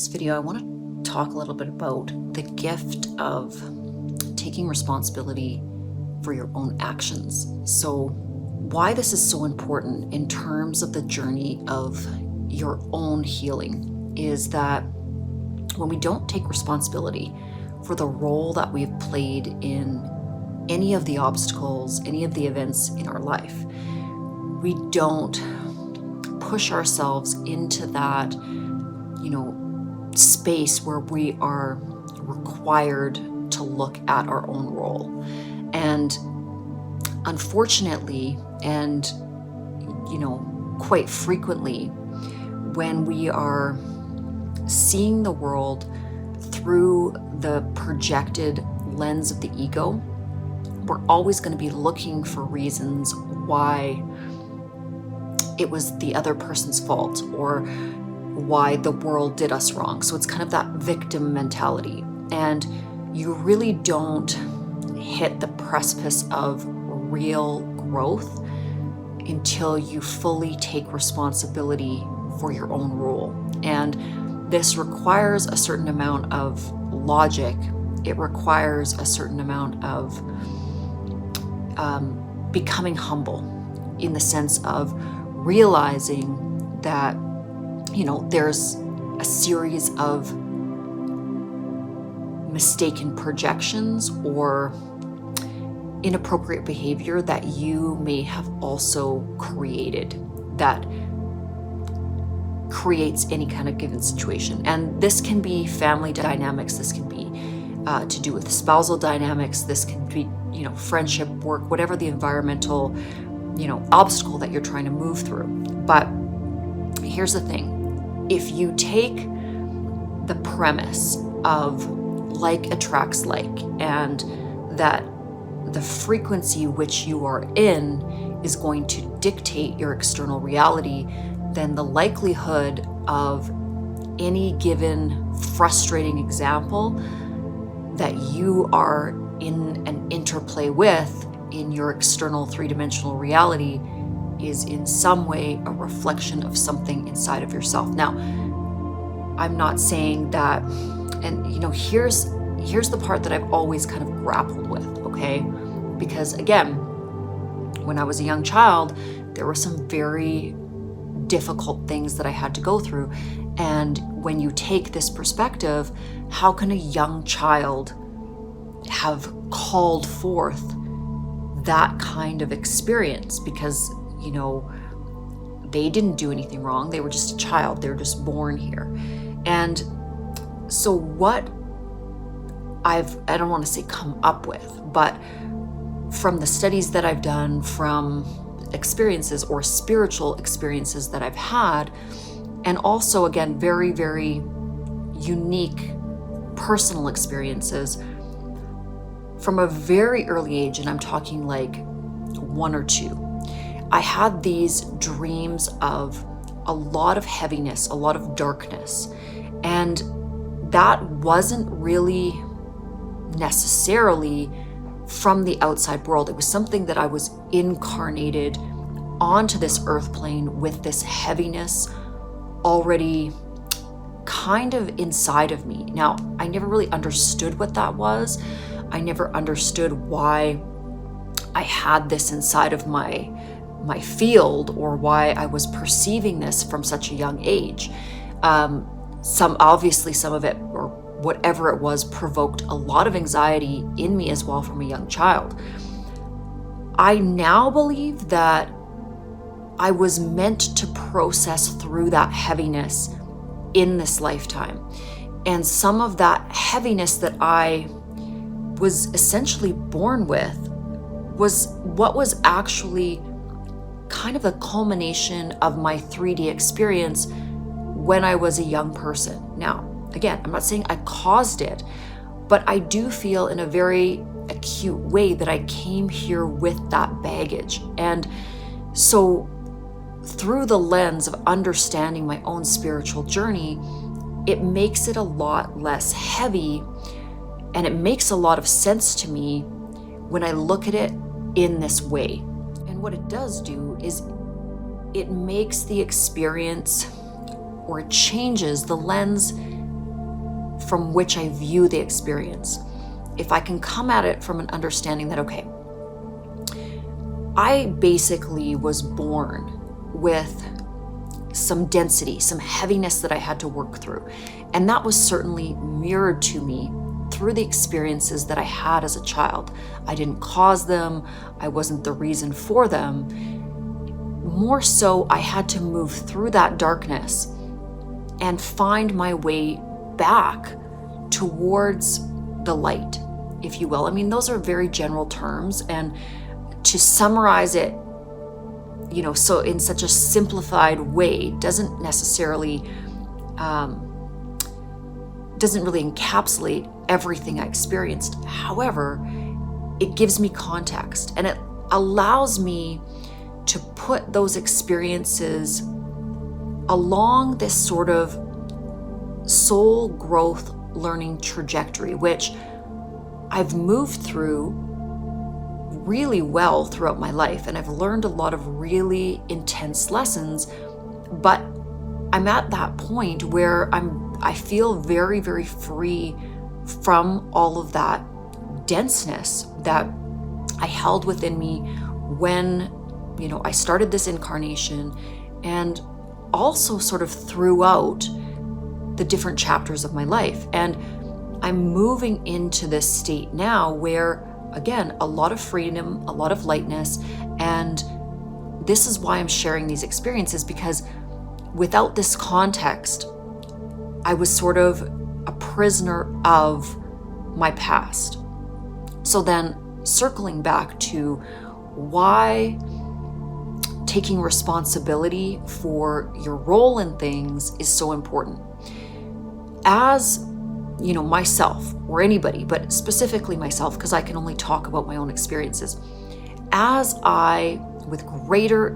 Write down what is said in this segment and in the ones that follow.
this video, I want to talk a little bit about the gift of taking responsibility for your own actions. So why this is so important in terms of the journey of your own healing is that when we don't take responsibility for the role that we've played in any of the obstacles, any of the events in our life, we don't push ourselves into that, space where we are required to look at our own role. And unfortunately, and quite frequently, when we are seeing the world through the projected lens of the ego, we're always going to be looking for reasons why it was the other person's fault or why the world did us wrong. So it's kind of that victim mentality. And you really don't hit the precipice of real growth until you fully take responsibility for your own role. And this requires a certain amount of logic. It requires a certain amount of becoming humble, in the sense of realizing that there's a series of mistaken projections or inappropriate behavior that you may have also created that creates any kind of given situation. And this can be family dynamics, this can be to do with spousal dynamics, this can be friendship, work, whatever the environmental obstacle that you're trying to move through. But here's the thing. If you take the premise of like attracts like, and that the frequency which you are in is going to dictate your external reality, then the likelihood of any given frustrating example that you are in an interplay with in your external three-dimensional reality is in some way a reflection of something inside of yourself. Now, I'm not saying that, and here's the part that I've always kind of grappled with, okay? Because again, when I was a young child, there were some very difficult things that I had to go through. And when you take this perspective, how can a young child have called forth that kind of experience? Because they didn't do anything wrong. They were just a child. They were just born here. And so what I don't want to say come up with, but from the studies that I've done, from experiences or spiritual experiences that I've had, and also, again, very, very unique personal experiences from a very early age, and I'm talking like 1 or 2, I had these dreams of a lot of heaviness, a lot of darkness. And that wasn't really necessarily from the outside world. It was something that I was incarnated onto this earth plane with this heaviness already kind of inside of me. Now, I never really understood what that was. I never understood why I had this inside of my field, or why I was perceiving this from such a young age. Some of it, or whatever it was, provoked a lot of anxiety in me as well from a young child. I now believe that I was meant to process through that heaviness in this lifetime. And some of that heaviness that I was essentially born with was what was actually kind of the culmination of my 3D experience when I was a young person. Now, again, I'm not saying I caused it, but I do feel in a very acute way that I came here with that baggage. And so through the lens of understanding my own spiritual journey, it makes it a lot less heavy, and it makes a lot of sense to me when I look at it in this way. And what it does do is it makes the experience, or it changes the lens from which I view the experience. If I can come at it from an understanding that, okay, I basically was born with some density, some heaviness that I had to work through. And that was certainly mirrored to me through the experiences that I had as a child. I didn't cause them. I wasn't the reason for them. More so, I had to move through that darkness and find my way back towards the light, if you will. I mean, those are very general terms, and to summarize it, so in such a simplified way doesn't necessarily, doesn't really encapsulate everything I experienced. However, it gives me context, and it allows me to put those experiences along this sort of soul growth learning trajectory, which I've moved through really well throughout my life, and I've learned a lot of really intense lessons, but I'm at that point where I feel very, very free from all of that denseness that I held within me when, I started this incarnation, and also sort of throughout the different chapters of my life. And I'm moving into this state now where, again, a lot of freedom, a lot of lightness, and this is why I'm sharing these experiences, because without this context, I was sort of a prisoner of my past. So then, circling back to why taking responsibility for your role in things is so important. As myself, or anybody, but specifically myself, because I can only talk about my own experiences, as I, with greater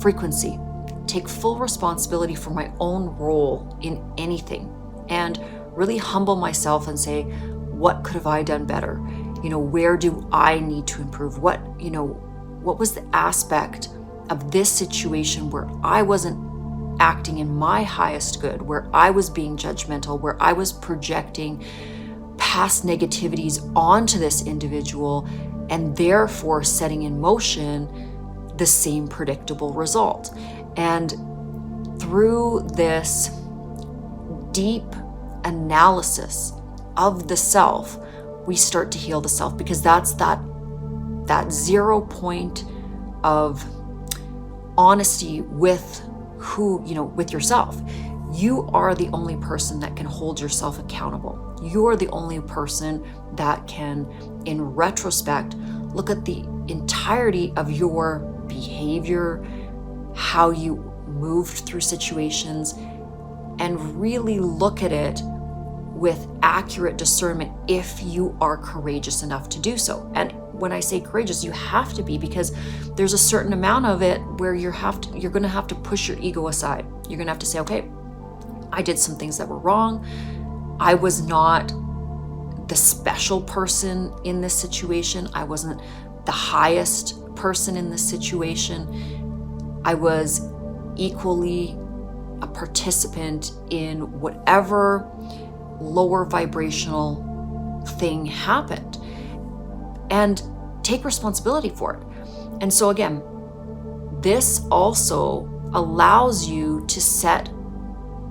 frequency, take full responsibility for my own role in anything, and really humble myself and say, what could have I done better? Where do I need to improve? What was the aspect of this situation where I wasn't acting in my highest good, where I was being judgmental, where I was projecting past negativities onto this individual, and therefore setting in motion the same predictable result. And through this deep analysis of the self, we start to heal the self, because that's that 0 point of honesty with with yourself. You are the only person that can hold yourself accountable. You are the only person that can, in retrospect, look at the entirety of your behavior, how you moved through situations, and really look at it with accurate discernment if you are courageous enough to do so. And when I say courageous, you have to be, because there's a certain amount of it where you're going to have to push your ego aside. You're going to have to say, okay, I did some things that were wrong. I was not the special person in this situation. I wasn't the highest person in this situation. I was equally a participant in whatever lower vibrational thing happened, and take responsibility for it. And so again, this also allows you to set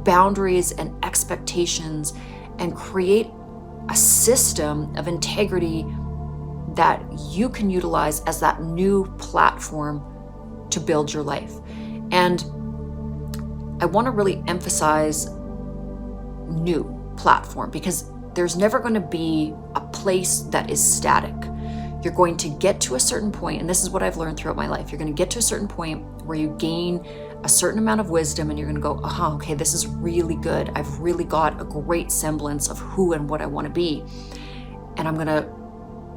boundaries and expectations and create a system of integrity that you can utilize as that new platform to build your life. And I want to really emphasize new platform, because there's never going to be a place that is static. You're going to get to a certain point, and this is what I've learned throughout my life. You're going to get to a certain point where you gain a certain amount of wisdom, and you're going to go, okay, this is really good. I've really got a great semblance of who and what I want to be. And I'm going to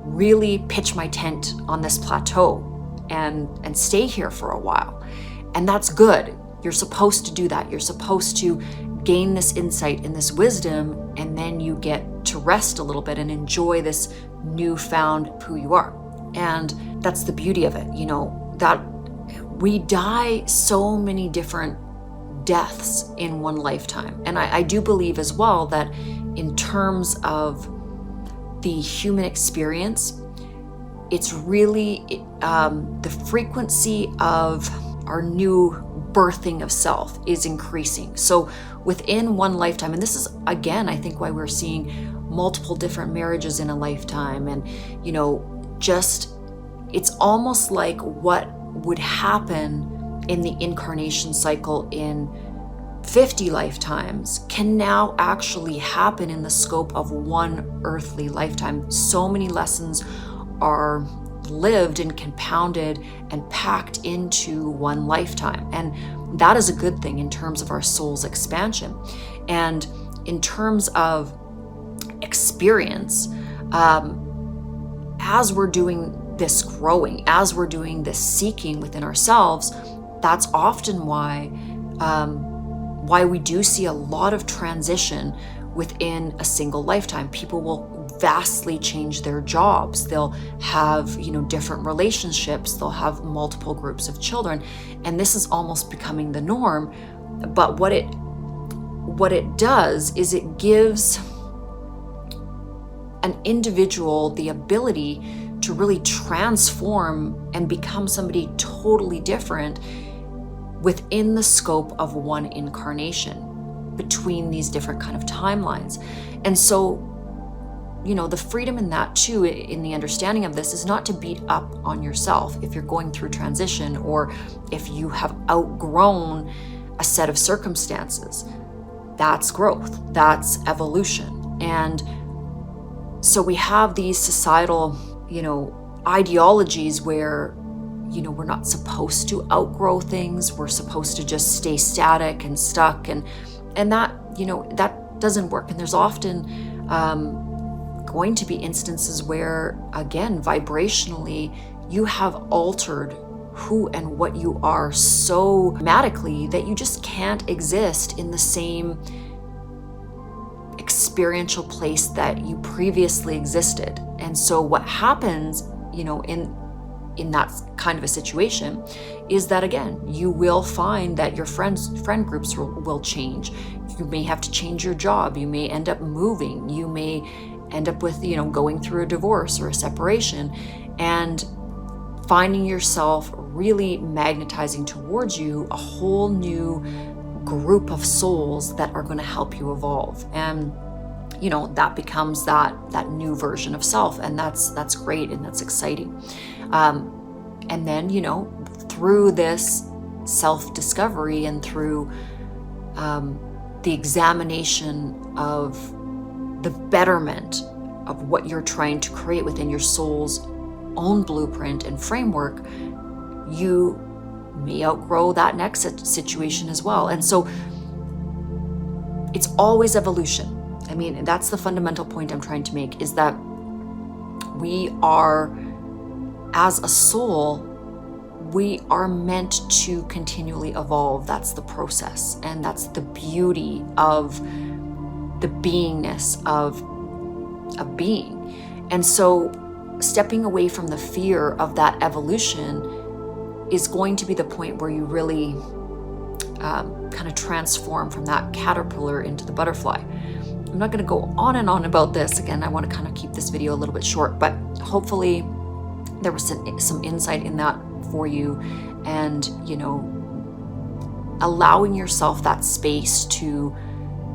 really pitch my tent on this plateau and stay here for a while. And that's good. You're supposed to do that. You're supposed to gain this insight and this wisdom, and then you get to rest a little bit and enjoy this newfound who you are. And that's the beauty of it, that we die so many different deaths in one lifetime. And I do believe as well that in terms of the human experience, it's really the frequency of our new birthing of self is increasing. So within one lifetime, and this is again, I think why we're seeing multiple different marriages in a lifetime, and just it's almost like what would happen in the incarnation cycle in 50 lifetimes can now actually happen in the scope of one earthly lifetime. So many lessons are lived and compounded and packed into one lifetime. And that is a good thing in terms of our soul's expansion. And in terms of experience, as we're doing this growing, as we're doing this seeking within ourselves, that's often why we do see a lot of transition within a single lifetime. People will vastly change their jobs. They'll have, different relationships. They'll have multiple groups of children. And this is almost becoming the norm. But what it does is it gives an individual the ability to really transform and become somebody totally different within the scope of one incarnation between these different kind of timelines. And so, the freedom in that too, in the understanding of this, is not to beat up on yourself if you're going through transition or if you have outgrown a set of circumstances. That's growth, that's evolution. And so we have these societal, ideologies where, we're not supposed to outgrow things. We're supposed to just stay static and stuck. And that, that doesn't work. And there's often going to be instances where, again, vibrationally, you have altered who and what you are so dramatically that you just can't exist in the same experiential place that you previously existed. And so what happens, in that kind of a situation is that, again, you will find that your friend groups will change. You may have to change your job. You may end up moving. You may end up with, going through a divorce or a separation, and finding yourself really magnetizing towards you a whole new group of souls that are going to help you evolve. And that becomes that new version of self, and that's great and that's exciting. And then through this self-discovery and through the examination of the betterment of what you're trying to create within your soul's own blueprint and framework, you may outgrow that next situation as well. And so it's always evolution. I mean, that's the fundamental point I'm trying to make, is that we are, as a soul, we are meant to continually evolve. That's the process. And that's the beauty of the beingness of a being. And so stepping away from the fear of that evolution is going to be the point where you really kind of transform from that caterpillar into the butterfly. I'm not going to go on and on about this. Again, I want to kind of keep this video a little bit short, but hopefully there was some insight in that for you, and allowing yourself that space to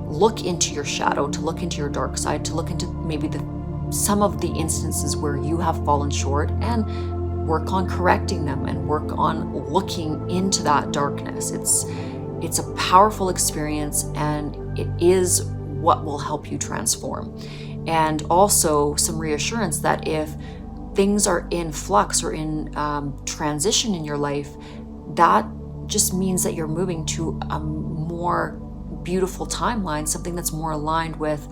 look into your shadow, to look into your dark side, to look into maybe some of the instances where you have fallen short, and work on correcting them and work on looking into that darkness. It's a powerful experience, and it is what will help you transform. And also some reassurance that if things are in flux or in transition in your life, that just means that you're moving to a more beautiful timeline, something that's more aligned with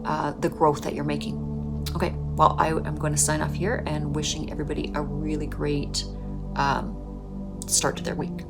the growth that you're making. Okay, well, I'm going to sign off here, and wishing everybody a really great start to their week.